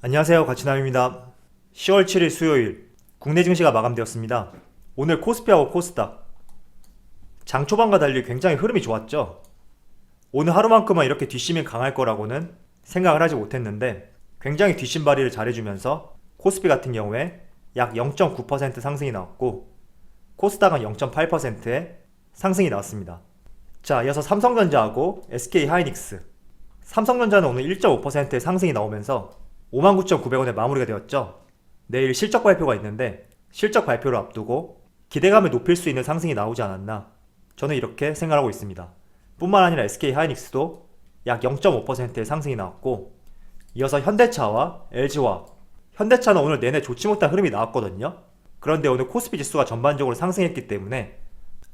안녕하세요, 가치남입니다. 10월 7일 수요일 국내 증시가 마감되었습니다. 오늘 코스피하고 코스닥 장 초반과 달리 굉장히 흐름이 좋았죠. 오늘 하루만큼은 이렇게 뒷심이 강할 거라고는 생각을 하지 못했는데 굉장히 뒷심발이를 잘해주면서 코스피 같은 경우에 약 0.9% 상승이 나왔고 코스닥은 0.8%의 상승이 나왔습니다. 자, 이어서 삼성전자하고 SK하이닉스. 삼성전자는 오늘 1.5%의 상승이 나오면서 59,900원에 마무리가 되었죠. 내일 실적 발표가 있는데 실적 발표를 앞두고 기대감을 높일 수 있는 상승이 나오지 않았나, 저는 이렇게 생각하고 있습니다. 뿐만 아니라 SK하이닉스도 약 0.5%의 상승이 나왔고, 이어서 현대차와 LG화학. 현대차는 오늘 내내 좋지 못한 흐름이 나왔거든요. 그런데 오늘 코스피 지수가 전반적으로 상승했기 때문에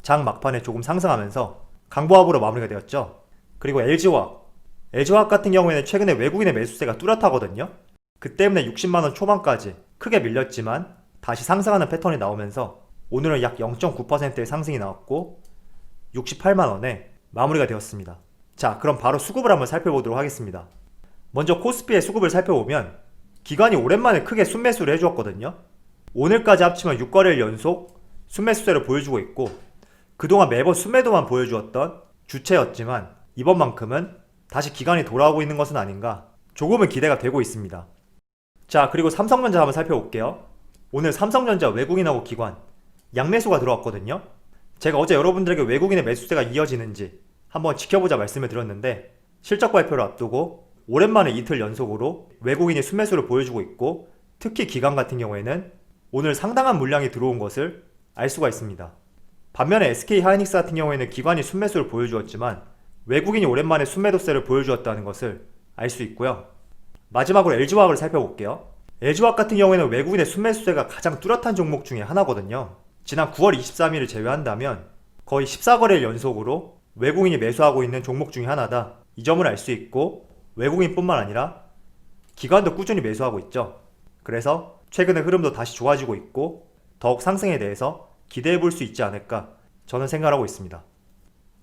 장 막판에 조금 상승하면서 강보합으로 마무리가 되었죠. 그리고 LG화학 같은 경우에는 최근에 외국인의 매수세가 뚜렷하거든요. 그 때문에 60만원 초반까지 크게 밀렸지만 다시 상승하는 패턴이 나오면서 오늘은 약 0.9%의 상승이 나왔고 68만원에 마무리가 되었습니다. 자, 그럼 바로 수급을 한번 살펴보도록 하겠습니다. 먼저 코스피의 수급을 살펴보면 기관이 오랜만에 크게 순매수를 해주었거든요. 오늘까지 합치면 6거래일 연속 순매수세를 보여주고 있고, 그동안 매번 순매도만 보여주었던 주체였지만 이번만큼은 다시 기관이 돌아오고 있는 것은 아닌가, 조금은 기대가 되고 있습니다. 자, 그리고 삼성전자 한번 살펴볼게요. 오늘 삼성전자 외국인하고 기관 양매수가 들어왔거든요. 제가 어제 여러분들에게 외국인의 매수세가 이어지는지 한번 지켜보자 말씀을 드렸는데 실적 발표를 앞두고 오랜만에 이틀 연속으로 외국인이 순매수를 보여주고 있고, 특히 기관 같은 경우에는 오늘 상당한 물량이 들어온 것을 알 수가 있습니다. 반면에 SK하이닉스 같은 경우에는 기관이 순매수를 보여주었지만 외국인이 오랜만에 순매도세를 보여주었다는 것을 알 수 있고요. 마지막으로 LG화학을 살펴볼게요. LG화학 같은 경우에는 외국인의 순매수세가 가장 뚜렷한 종목 중에 하나거든요. 지난 9월 23일을 제외한다면 거의 14거래일 연속으로 외국인이 매수하고 있는 종목 중에 하나다, 이 점을 알 수 있고, 외국인뿐만 아니라 기관도 꾸준히 매수하고 있죠. 그래서 최근의 흐름도 다시 좋아지고 있고 더욱 상승에 대해서 기대해 볼 수 있지 않을까, 저는 생각하고 있습니다.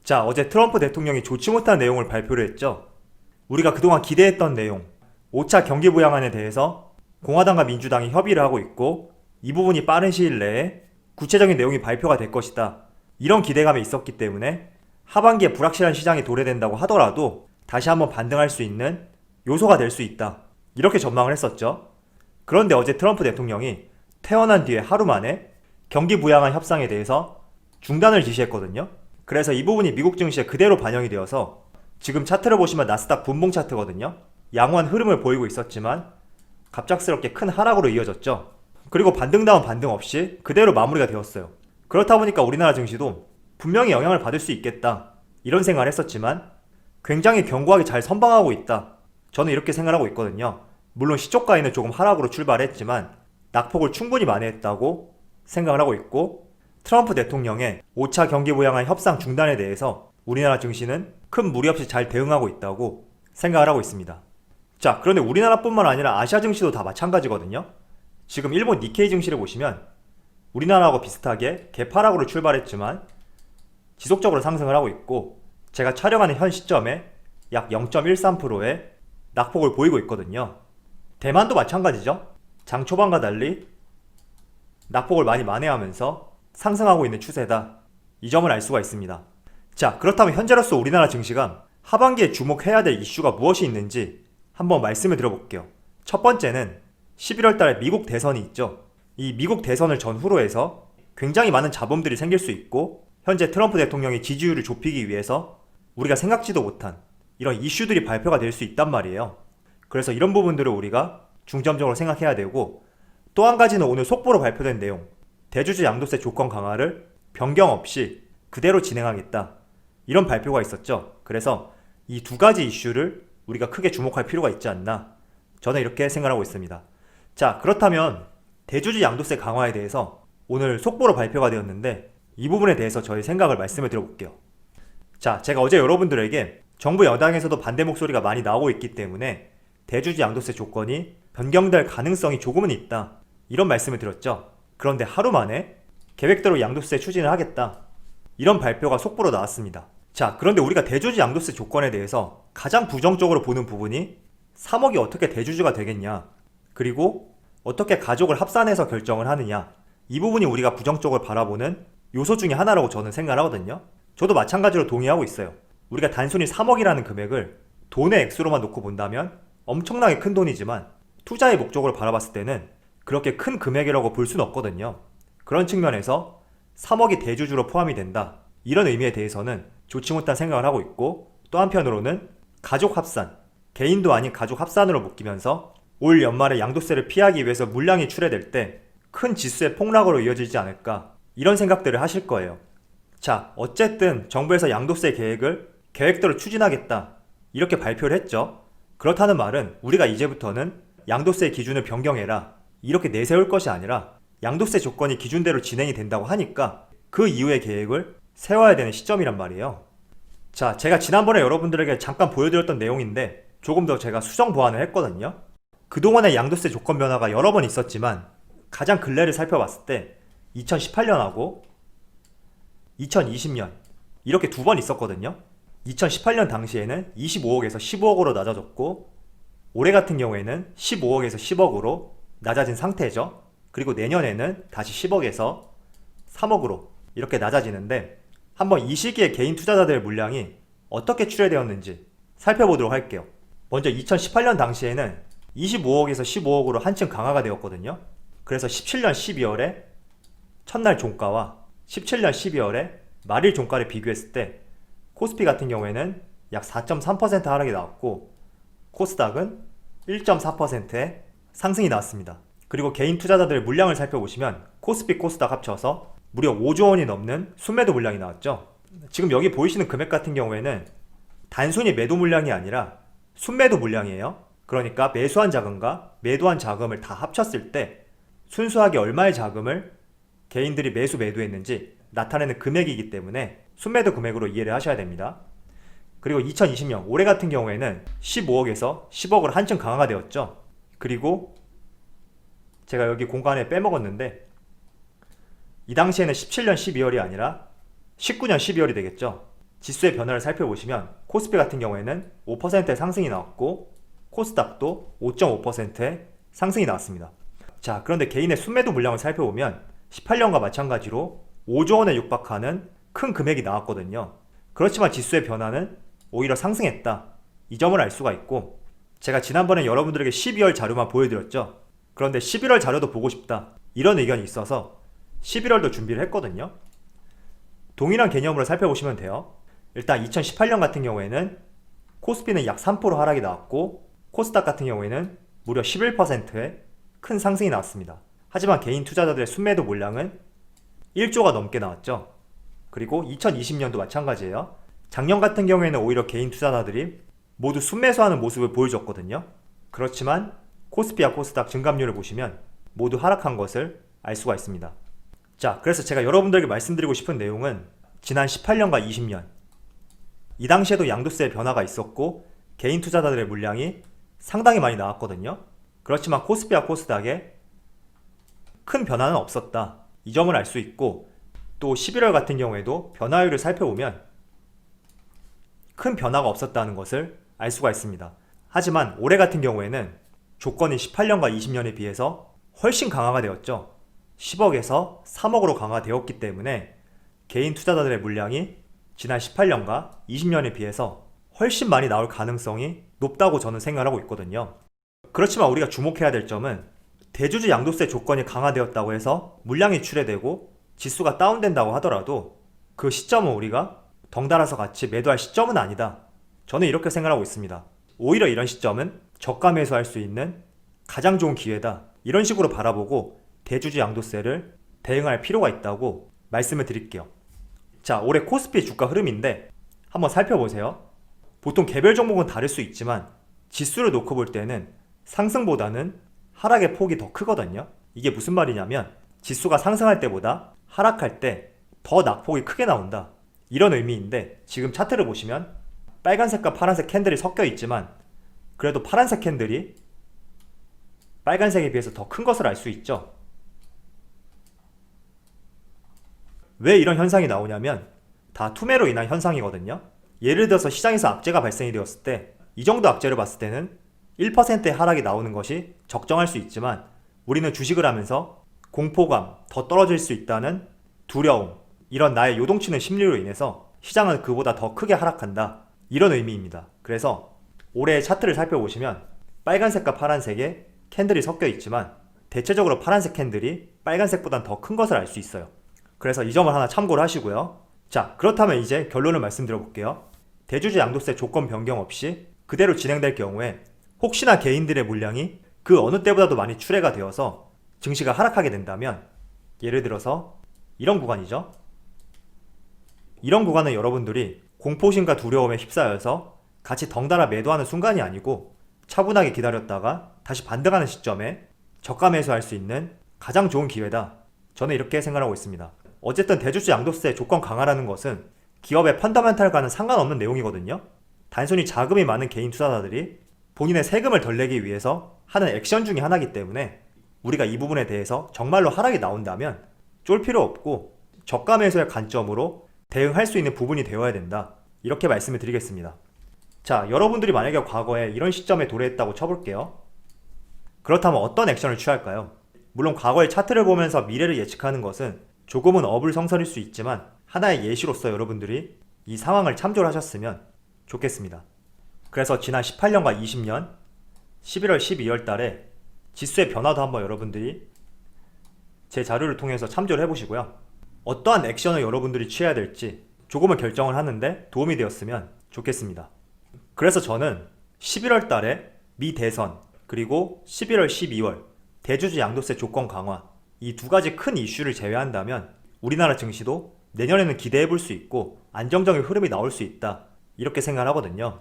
자, 어제 트럼프 대통령이 좋지 못한 내용을 발표를 했죠. 우리가 그동안 기대했던 내용, 5차 경기 부양안에 대해서 공화당과 민주당이 협의를 하고 있고 이 부분이 빠른 시일 내에 구체적인 내용이 발표가 될 것이다, 이런 기대감이 있었기 때문에 하반기에 불확실한 시장이 도래된다고 하더라도 다시 한번 반등할 수 있는 요소가 될 수 있다, 이렇게 전망을 했었죠. 그런데 어제 트럼프 대통령이 퇴원한 뒤에 하루 만에 경기 부양안 협상에 대해서 중단을 지시했거든요. 그래서 이 부분이 미국 증시에 그대로 반영이 되어서 지금 차트를 보시면 나스닥 분봉 차트거든요. 양호한 흐름을 보이고 있었지만 갑작스럽게 큰 하락으로 이어졌죠. 그리고 반등다운 반등 없이 그대로 마무리가 되었어요. 그렇다 보니까 우리나라 증시도 분명히 영향을 받을 수 있겠다, 이런 생각을 했었지만 굉장히 견고하게 잘 선방하고 있다, 저는 이렇게 생각하고 있거든요. 물론 시초가에는 조금 하락으로 출발했지만 낙폭을 충분히 만회했다고 생각을 하고 있고, 트럼프 대통령의 5차 경기 부양안 협상 중단에 대해서 우리나라 증시는 큰 무리 없이 잘 대응하고 있다고 생각을 하고 있습니다. 자, 그런데 우리나라뿐만 아니라 아시아 증시도 다 마찬가지거든요. 지금 일본 니케이 증시를 보시면 우리나라하고 비슷하게 개파락으로 출발했지만 지속적으로 상승을 하고 있고, 제가 촬영하는 현 시점에 약 0.13%의 낙폭을 보이고 있거든요. 대만도 마찬가지죠. 장 초반과 달리 낙폭을 많이 만회하면서 상승하고 있는 추세다, 이 점을 알 수가 있습니다. 자, 그렇다면 현재로서 우리나라 증시가 하반기에 주목해야 될 이슈가 무엇이 있는지 한번 말씀을 드려볼게요. 첫 번째는 11월 달에 미국 대선이 있죠. 이 미국 대선을 전후로 해서 굉장히 많은 잡음들이 생길 수 있고, 현재 트럼프 대통령의 지지율을 좁히기 위해서 우리가 생각지도 못한 이런 이슈들이 발표가 될 수 있단 말이에요. 그래서 이런 부분들을 우리가 중점적으로 생각해야 되고, 또 한 가지는 오늘 속보로 발표된 내용, 대주주 양도세 조건 강화를 변경 없이 그대로 진행하겠다, 이런 발표가 있었죠. 그래서 이 두 가지 이슈를 우리가 크게 주목할 필요가 있지 않나, 저는 이렇게 생각하고 있습니다. 자, 그렇다면 대주주 양도세 강화에 대해서 오늘 속보로 발표가 되었는데 이 부분에 대해서 저의 생각을 말씀을 드려볼게요. 자, 제가 어제 여러분들에게 정부 여당에서도 반대 목소리가 많이 나오고 있기 때문에 대주주 양도세 조건이 변경될 가능성이 조금은 있다, 이런 말씀을 드렸죠. 그런데 하루 만에 계획대로 양도세 추진을 하겠다, 이런 발표가 속보로 나왔습니다. 자, 그런데 우리가 대주주 양도세 조건에 대해서 가장 부정적으로 보는 부분이 3억이 어떻게 대주주가 되겠냐, 그리고 어떻게 가족을 합산해서 결정을 하느냐, 이 부분이 우리가 부정적으로 바라보는 요소 중에 하나라고 저는 생각을 하거든요. 저도 마찬가지로 동의하고 있어요. 우리가 단순히 3억이라는 금액을 돈의 액수로만 놓고 본다면 엄청나게 큰 돈이지만 투자의 목적으로 바라봤을 때는 그렇게 큰 금액이라고 볼 수는 없거든요. 그런 측면에서 3억이 대주주로 포함이 된다, 이런 의미에 대해서는 좋지 못한 생각을 하고 있고, 또 한편으로는 가족 합산, 개인도 아닌 가족 합산으로 묶이면서 올 연말에 양도세를 피하기 위해서 물량이 출회될 때 큰 지수의 폭락으로 이어지지 않을까, 이런 생각들을 하실 거예요. 자, 어쨌든 정부에서 양도세 계획대로 추진하겠다, 이렇게 발표를 했죠. 그렇다는 말은 우리가 이제부터는 양도세 기준을 변경해라, 이렇게 내세울 것이 아니라 양도세 조건이 기준대로 진행이 된다고 하니까 그 이후의 계획을 세워야 되는 시점이란 말이에요. 자, 제가 지난번에 여러분들에게 잠깐 보여드렸던 내용인데 조금 더 제가 수정 보완을 했거든요. 그동안의 양도세 조건 변화가 여러 번 있었지만 가장 근래를 살펴봤을 때 2018년하고 2020년 이렇게 두 번 있었거든요. 2018년 당시에는 25억에서 15억으로 낮아졌고, 올해 같은 경우에는 15억에서 10억으로 낮아진 상태죠. 그리고 내년에는 다시 10억에서 3억으로 이렇게 낮아지는데, 한번 이 시기에 개인 투자자들의 물량이 어떻게 출회되었는지 살펴보도록 할게요. 먼저 2018년 당시에는 25억에서 15억으로 한층 강화가 되었거든요. 그래서 17년 12월에 첫날 종가와 17년 12월에 말일 종가를 비교했을 때 코스피 같은 경우에는 약 4.3% 하락이 나왔고, 코스닥은 1.4%의 상승이 나왔습니다. 그리고 개인 투자자들의 물량을 살펴보시면 코스피, 코스닥 합쳐서 무려 5조 원이 넘는 순매도 물량이 나왔죠. 지금 여기 보이시는 금액 같은 경우에는 단순히 매도 물량이 아니라 순매도 물량이에요. 그러니까 매수한 자금과 매도한 자금을 다 합쳤을 때 순수하게 얼마의 자금을 개인들이 매도했는지 나타내는 금액이기 때문에 순매도 금액으로 이해를 하셔야 됩니다. 그리고 2020년 올해 같은 경우에는 15억에서 10억으로 한층 강화가 되었죠. 그리고 제가 여기 공간에 빼먹었는데 이 당시에는 17년 12월이 아니라 19년 12월이 되겠죠. 지수의 변화를 살펴보시면 코스피 같은 경우에는 5%의 상승이 나왔고, 코스닥도 5.5%의 상승이 나왔습니다. 자, 그런데 개인의 순매도 물량을 살펴보면 18년과 마찬가지로 5조 원에 육박하는 큰 금액이 나왔거든요. 그렇지만 지수의 변화는 오히려 상승했다, 이 점을 알 수가 있고, 제가 지난번에 여러분들에게 12월 자료만 보여드렸죠. 그런데 11월 자료도 보고 싶다, 이런 의견이 있어서 11월도 준비를 했거든요. 동일한 개념으로 살펴보시면 돼요. 일단 2018년 같은 경우에는 코스피는 약 3% 하락이 나왔고, 코스닥 같은 경우에는 무려 11%의 큰 상승이 나왔습니다. 하지만 개인 투자자들의 순매도 물량은 1조가 넘게 나왔죠. 그리고 2020년도 마찬가지예요. 작년 같은 경우에는 오히려 개인 투자자들이 모두 순매수하는 모습을 보여줬거든요. 그렇지만 코스피와 코스닥 증감률을 보시면 모두 하락한 것을 알 수가 있습니다. 자, 그래서 제가 여러분들에게 말씀드리고 싶은 내용은 지난 18년과 20년 이 당시에도 양도세 변화가 있었고 개인 투자자들의 물량이 상당히 많이 나왔거든요. 그렇지만 코스피와 코스닥에 큰 변화는 없었다, 이 점을 알 수 있고, 또 11월 같은 경우에도 변화율을 살펴보면 큰 변화가 없었다는 것을 알 수가 있습니다. 하지만 올해 같은 경우에는 조건이 18년과 20년에 비해서 훨씬 강화가 되었죠. 10억에서 3억으로 강화되었기 때문에 개인 투자자들의 물량이 지난 18년과 20년에 비해서 훨씬 많이 나올 가능성이 높다고 저는 생각하고 있거든요. 그렇지만 우리가 주목해야 될 점은 대주주 양도세 조건이 강화되었다고 해서 물량이 출회되고 지수가 다운된다고 하더라도 그 시점은 우리가 덩달아서 같이 매도할 시점은 아니다, 저는 이렇게 생각하고 있습니다. 오히려 이런 시점은 저가 매수할 수 있는 가장 좋은 기회다, 이런 식으로 바라보고 대주주 양도세를 대응할 필요가 있다고 말씀을 드릴게요. 자, 올해 코스피 주가 흐름인데 한번 살펴보세요. 보통 개별 종목은 다를 수 있지만 지수를 놓고 볼 때는 상승보다는 하락의 폭이 더 크거든요. 이게 무슨 말이냐면 지수가 상승할 때보다 하락할 때 더 낙폭이 크게 나온다, 이런 의미인데, 지금 차트를 보시면 빨간색과 파란색 캔들이 섞여 있지만 그래도 파란색 캔들이 빨간색에 비해서 더 큰 것을 알 수 있죠. 왜 이런 현상이 나오냐면 다 투매로 인한 현상이거든요. 예를 들어서 시장에서 악재가 발생이 되었을 때 이 정도 악재를 봤을 때는 1%의 하락이 나오는 것이 적정할 수 있지만 우리는 주식을 하면서 공포감, 더 떨어질 수 있다는 두려움, 이런 나의 요동치는 심리로 인해서 시장은 그보다 더 크게 하락한다. 이런 의미입니다. 그래서 올해의 차트를 살펴보시면 빨간색과 파란색의 캔들이 섞여 있지만 대체적으로 파란색 캔들이 빨간색보단 더 큰 것을 알 수 있어요. 그래서 이 점을 하나 참고를 하시고요. 자, 그렇다면 이제 결론을 말씀드려 볼게요. 대주주 양도세 조건 변경 없이 그대로 진행될 경우에 혹시나 개인들의 물량이 그 어느 때보다도 많이 출회가 되어서 증시가 하락하게 된다면, 예를 들어서 이런 구간이죠. 이런 구간은 여러분들이 공포심과 두려움에 휩싸여서 같이 덩달아 매도하는 순간이 아니고 차분하게 기다렸다가 다시 반등하는 시점에 저가 매수할 수 있는 가장 좋은 기회다. 저는 이렇게 생각하고 있습니다. 어쨌든 대주주 양도세 조건 강화라는 것은 기업의 펀더멘탈과는 상관없는 내용이거든요. 단순히 자금이 많은 개인 투자자들이 본인의 세금을 덜 내기 위해서 하는 액션 중에 하나이기 때문에 우리가 이 부분에 대해서 정말로 하락이 나온다면 쫄 필요 없고 저가 매수의 관점으로 대응할 수 있는 부분이 되어야 된다. 이렇게 말씀을 드리겠습니다. 자, 여러분들이 만약에 과거에 이런 시점에 도래했다고 쳐볼게요. 그렇다면 어떤 액션을 취할까요? 물론 과거의 차트를 보면서 미래를 예측하는 것은 조금은 어불성설일 수 있지만 하나의 예시로서 여러분들이 이 상황을 참조를 하셨으면 좋겠습니다. 그래서 지난 18년과 20년 11월, 12월 달에 지수의 변화도 한번 여러분들이 제 자료를 통해서 참조를 해보시고요. 어떠한 액션을 여러분들이 취해야 될지 조금은 결정을 하는데 도움이 되었으면 좋겠습니다. 그래서 저는 11월 달에 미 대선 그리고 11월, 12월 대주주 양도세 조건 강화, 이 두 가지 큰 이슈를 제외한다면 우리나라 증시도 내년에는 기대해 볼 수 있고 안정적인 흐름이 나올 수 있다. 이렇게 생각하거든요.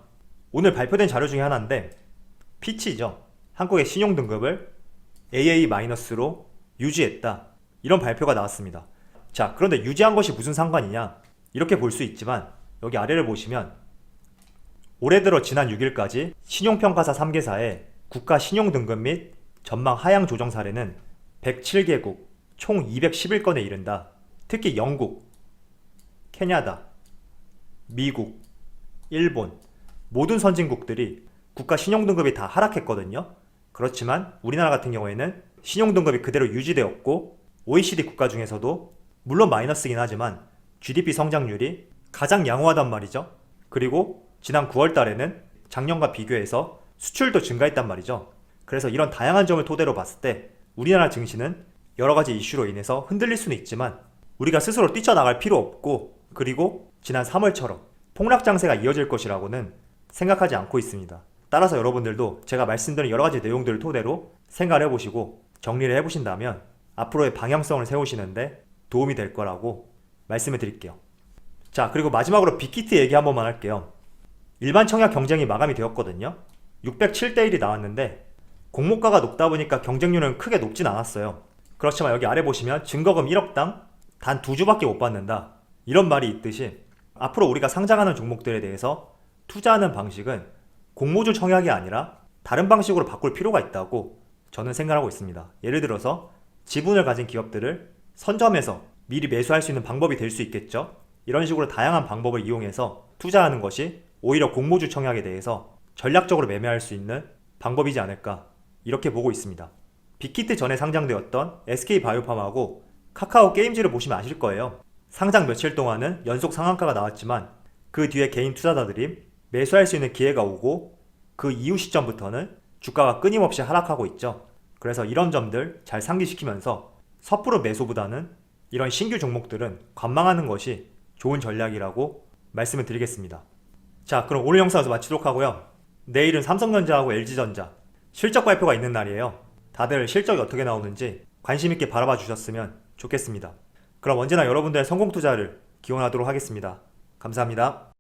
오늘 발표된 자료 중에 하나인데 피치죠. 한국의 신용등급을 AA-로 유지했다. 이런 발표가 나왔습니다. 자, 그런데 유지한 것이 무슨 상관이냐? 이렇게 볼 수 있지만 여기 아래를 보시면 올해 들어 지난 6일까지 신용평가사 3개사의 국가 신용등급 및 전망 하향 조정 사례는 107개국 총 211건에 이른다. 특히 영국, 캐나다, 미국, 일본 모든 선진국들이 국가 신용등급이 다 하락했거든요. 그렇지만 우리나라 같은 경우에는 신용등급이 그대로 유지되었고 OECD 국가 중에서도 물론 마이너스긴 하지만 GDP 성장률이 가장 양호하단 말이죠. 그리고 지난 9월 달에는 작년과 비교해서 수출도 증가했단 말이죠. 그래서 이런 다양한 점을 토대로 봤을 때 우리나라 증시는 여러 가지 이슈로 인해서 흔들릴 수는 있지만 우리가 스스로 뛰쳐나갈 필요 없고, 그리고 지난 3월처럼 폭락장세가 이어질 것이라고는 생각하지 않고 있습니다. 따라서 여러분들도 제가 말씀드린 여러 가지 내용들을 토대로 생각을 해보시고 정리를 해보신다면 앞으로의 방향성을 세우시는데 도움이 될 거라고 말씀을 드릴게요. 자, 그리고 마지막으로 빅히트 얘기 한 번만 할게요. 일반 청약 경쟁이 마감이 되었거든요. 607대 1이 나왔는데 공모가가 높다 보니까 경쟁률은 크게 높진 않았어요. 그렇지만 여기 아래 보시면 증거금 1억당 단 2주밖에 못 받는다. 이런 말이 있듯이 앞으로 우리가 상장하는 종목들에 대해서 투자하는 방식은 공모주 청약이 아니라 다른 방식으로 바꿀 필요가 있다고 저는 생각하고 있습니다. 예를 들어서 지분을 가진 기업들을 선점해서 미리 매수할 수 있는 방법이 될 수 있겠죠. 이런 식으로 다양한 방법을 이용해서 투자하는 것이 오히려 공모주 청약에 대해서 전략적으로 매매할 수 있는 방법이지 않을까, 이렇게 보고 있습니다. 빅히트 전에 상장되었던 SK바이오팜하고 카카오 게임즈를 보시면 아실 거예요. 상장 며칠 동안은 연속 상한가가 나왔지만 그 뒤에 개인 투자자들이 매수할 수 있는 기회가 오고 그 이후 시점부터는 주가가 끊임없이 하락하고 있죠. 그래서 이런 점들 잘 상기시키면서 섣부로 매수보다는 이런 신규 종목들은 관망하는 것이 좋은 전략이라고 말씀을 드리겠습니다. 자, 그럼 오늘 영상에서 마치도록 하고요. 내일은 삼성전자하고 LG전자 실적 발표가 있는 날이에요. 다들 실적이 어떻게 나오는지 관심 있게 바라봐 주셨으면 좋겠습니다. 그럼 언제나 여러분들의 성공 투자를 기원하도록 하겠습니다. 감사합니다.